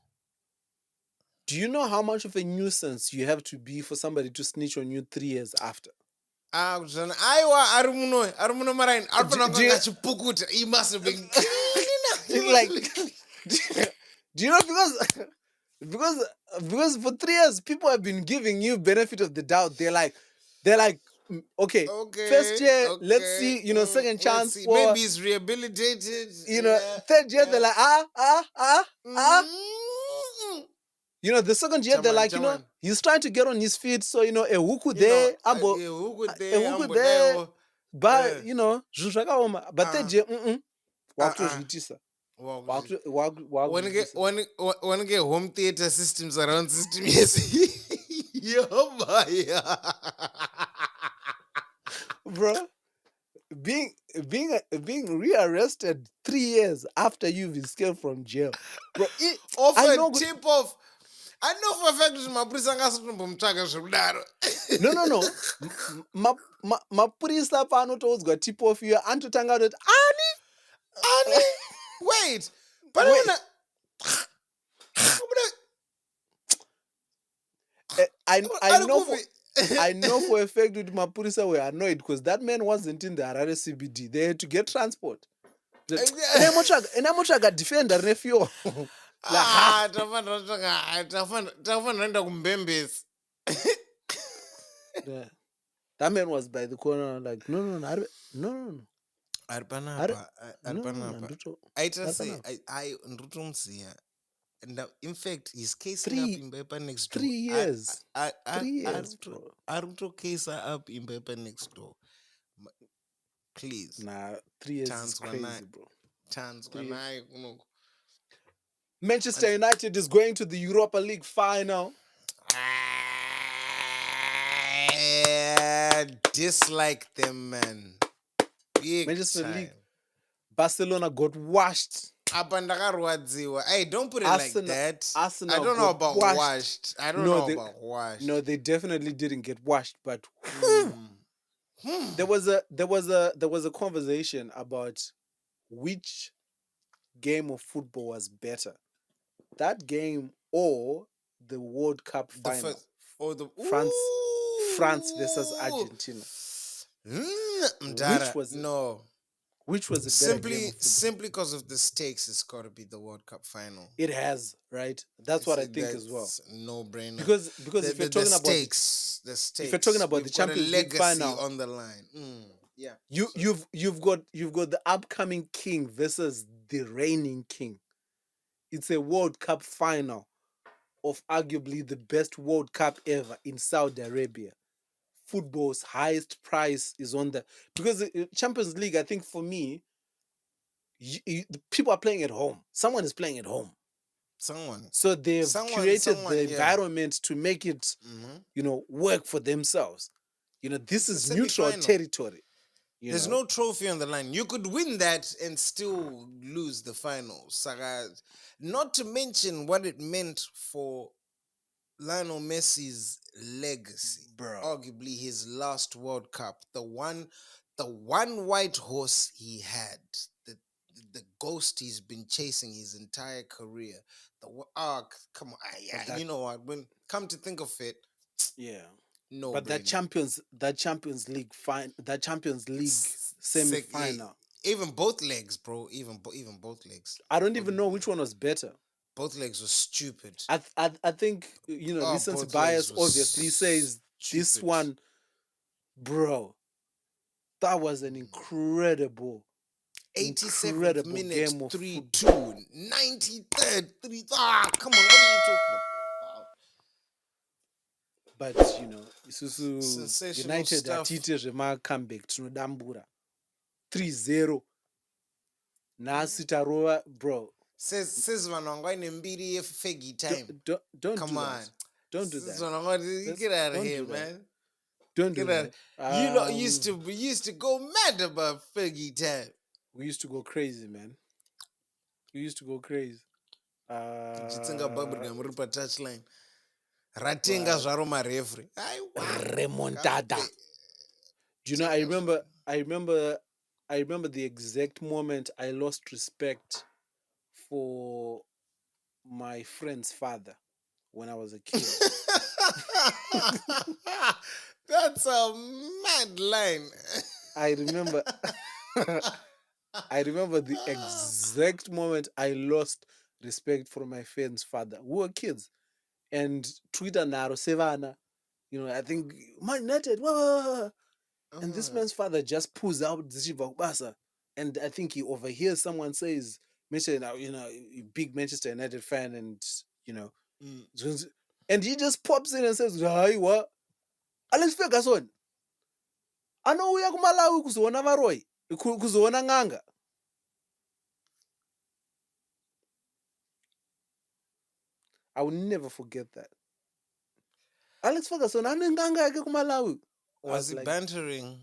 how much of a nuisance you have to be for somebody to snitch on you 3 years after? He must have been like, do you know, because for 3 years people have been giving you benefit of the doubt. They're like okay, first year, let's see, second chance, maybe he's rehabilitated, third year, they're like the second year, they're like, he's trying to get on his feet, so a huku there, a huku there, but but third year, wakutozviitisa. When get home theater systems around system, yes. Bro, being rearrested 3 years after you've escaped from jail, bro. I know for a fact that Mapurisa ngasatombomutsvaga zvekudaro. No. Mapurisa paanotoudzwa tip off iyo anototanga kutoti ani wait, but I know for a fact that Mapurisa were annoyed because that man wasn't in the Harare CBD. They had to get transport. And I'm not defender nephew. That man was by the corner like, no. In fact, his case up in paper next door. 3 years. 3 years, bro. Aruto case up in paper next door. Please. Nah, 3 years is crazy, bro. Manchester United is going to the Europa League final. I dislike them, man. Big Manchester time. League. Barcelona got washed. Hey, don't put it like that. Arsenal I don't know about washed. I don't know about washed. No, they definitely didn't get washed, but there was a conversation about which game of football was better. That game or the World Cup final. France versus Argentina. Which was a better game? Simply because of the stakes, it's got to be the World Cup final. It has, right? That's what I think as well. No brainer. Because if you're talking about the stakes, if you're talking about the Champions League final on the line, you've got the upcoming king versus the reigning king. It's a World Cup final of arguably the best World Cup ever in Saudi Arabia. Football's highest price is on the, because the Champions League, I think for me, the people are playing at home. Someone is playing at home. So they've curated the environment to make it, work for themselves. This is neutral territory. There's no trophy on the line. You could win that and still lose the final. Not to mention what it meant for Lionel Messi's legacy. Bro. Arguably his last World Cup. The one white horse he had. The ghost he's been chasing his entire career. Come on. You know what? When come to think of it. Yeah. No, but that Champions League semi-final. Even both legs, bro. Even both legs. I don't even know which one was better. Both legs were stupid. I think recency bias obviously says stupid. This one, bro. That was an incredible 87th minute, game of 3-2. 93rd, 3. Come on, what are you talking about? But isusu United atite zvema comeback tinodambura 3-0 nhasi tarova, bro. Says vanhu vanga vaine mbiri yefegi time. Don't come do on. That. Don't do that. Get out of here, man. Don't do that. You lot used to go mad about Fergie time. We used to go crazy, man. We used to go crazy. Tichitsenga bubblegum uri patouchline. Ratenga zvaro marefri. Remontada. Do you know, I remember the exact moment I lost respect for my friend's father when I was a kid. That's a mad line. I remember the exact moment I lost respect for my friend's father. We were kids. And Twitter naro sevana. I think Man United. And this man's father just pulls out Ziva Basa. And I think he overhears someone says, big Manchester United fan, and and he just pops in and says, "Hi, what? Alex Ferguson. Anouya kuMalawi kuzoona varoi, kuzoona ng'anga." I will never forget that. Alex Ferguson, ng'anga yake kuMalawi. Was he bantering?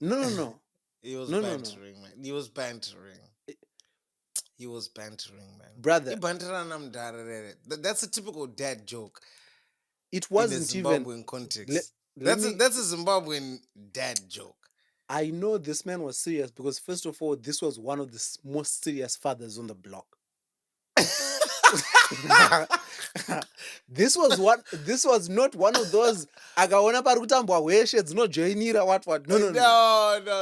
No. He was bantering, man. He was bantering, man. Brother. That's a typical dad joke. It wasn't in a Zimbabwean context. That's a Zimbabwean dad joke. I know this man was serious because, first of all, this was one of the most serious fathers on the block. This was not one of those akaona pari kutambwa hweshe dzinojoinira what. No.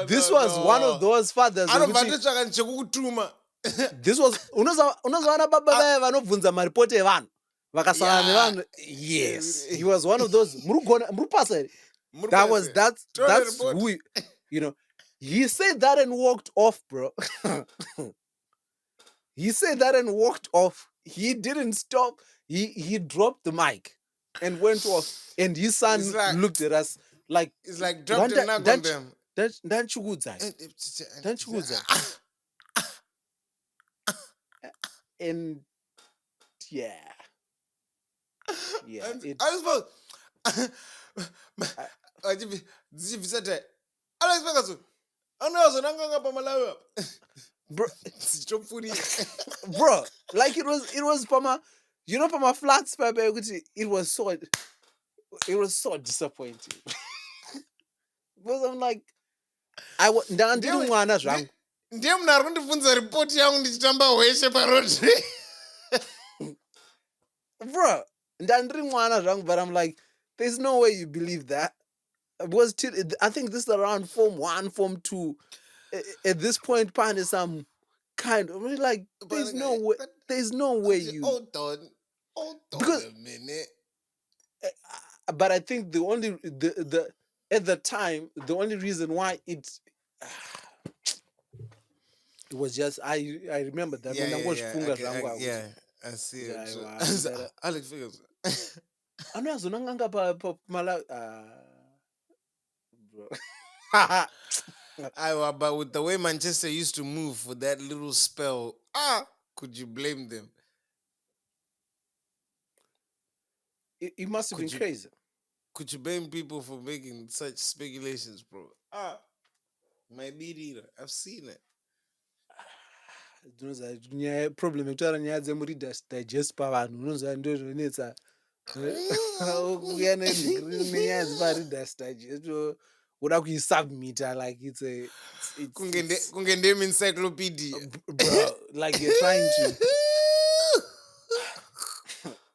This was one of those fathers. This was unozowana baba vaya vanobvunza maripoti evanhu vakasangana nevanhu. Yes, he was one of those. Murupasa here. That's who he said that and walked off, bro. He said that and walked off. He didn't stop. He dropped the mic and went off. And his son looked at us like, it's like dropped a knock on them. Don't you good. And yeah. I was bro, like it was Pama, Pama flats, it was so disappointing. Because I'm like, ndandiri mwana zvangu. Ndiye munhu ari kundibvunza ripoti yangu ndichitamba hweshe parodi. Bro, ndandiri mwana zvangu, but I'm like, there's no way you believe that. Because I think this is around Form 1, Form 2. At this point, Pan is some kind of like, there's no way you. Hold on a minute. But I think the only at the time, the only reason why it's It was just I remember that Yeah, when yeah, yeah. ndangochifunga zvangu Yeah, akuti I see kuti it. aiwa ndara Alex figures. anozona nganga mala bro. But with the way Manchester used to move for that little spell, could you blame them? It must have been Could you crazy. could you blame people for making such speculations, bro? My beat eater. I've seen it. Ndinoziva problem yekutaura nyaya dzemureaders digest pavanhu unoziva ndo zvinonetsa kuuya nenyaya dzepareaders digest woda kuisubmita like Kunge name encyclopedia. bro, like you're trying to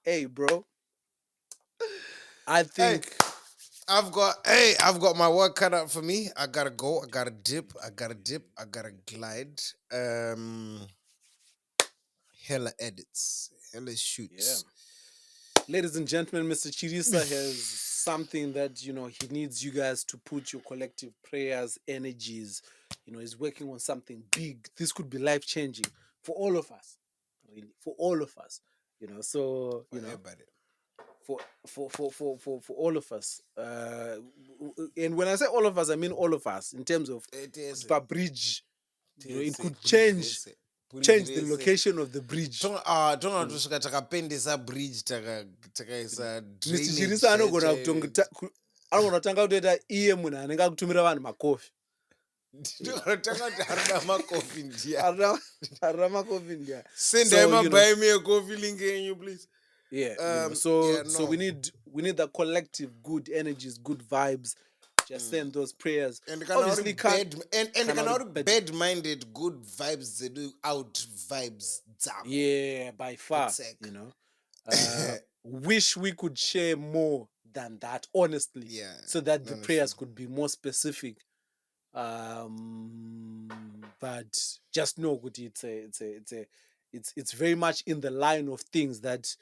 hey bro, I Hey, think I've got my work cut out for me. I gotta go. I gotta dip. I gotta glide. Hella edits. Hella shoots. ladies and gentlemen, Mr. Chirisa has something that he needs you guys to put your collective prayers, energies. He's working on something big. This could be life changing for all of us, really, for all of us. So Everybody. for all of us. And when I say all of us, I mean all of us in terms of bridge. It could change the location of the bridge. Tonga takapendesa bridge takaisa Mr. Chirisa anogona kutanga kutoita iye munhu anenge akutumira vanhu makofi. Tanga kuti harina makofi ndiya. Harina makofi ndiya. Sendai mabuy me a coffee link yenyu, please. So we need the collective good energies, good vibes. Just send those prayers. And obviously bad-minded good vibes they do out vibes. Yeah, by far. Wish we could share more than that, honestly. Yeah. So that the prayers could be more specific. But just know that it's very much in the line of things that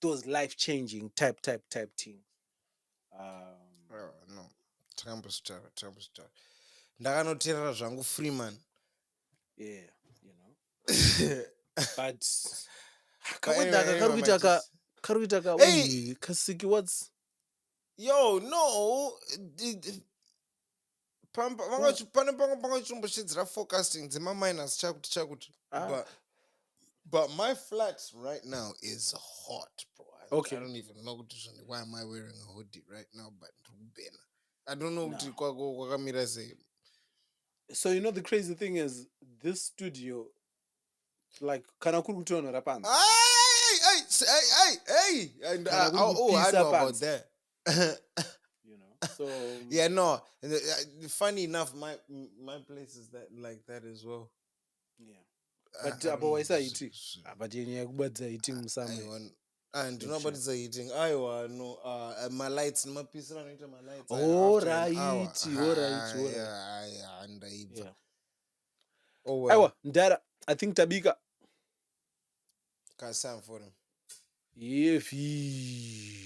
those life-changing type things. No, tambustar. Ndakanoteerera zvangu Freeman. Yeah, but kakuita kasiki what's yo no pane pangu chimboshidzira forecasting dzemaminus chakuti but my flat right now is hot, bro. Okay. I don't even know why am I wearing a hoodie right now, but I don't know kuti kwakamira sei. So the crazy thing is this studio, like kana kuri kutonhora panze. Hey, and I know about that. So yeah, no. Funny enough, my place is that like that as well. Yeah, but abawaisa eating. But yenye yakubadza eating musame. And nobody's eating. No. My lights, my piece anoita my lights. All right. Yeah. Oh well. Ndara, I think tabika. Kasam for him. If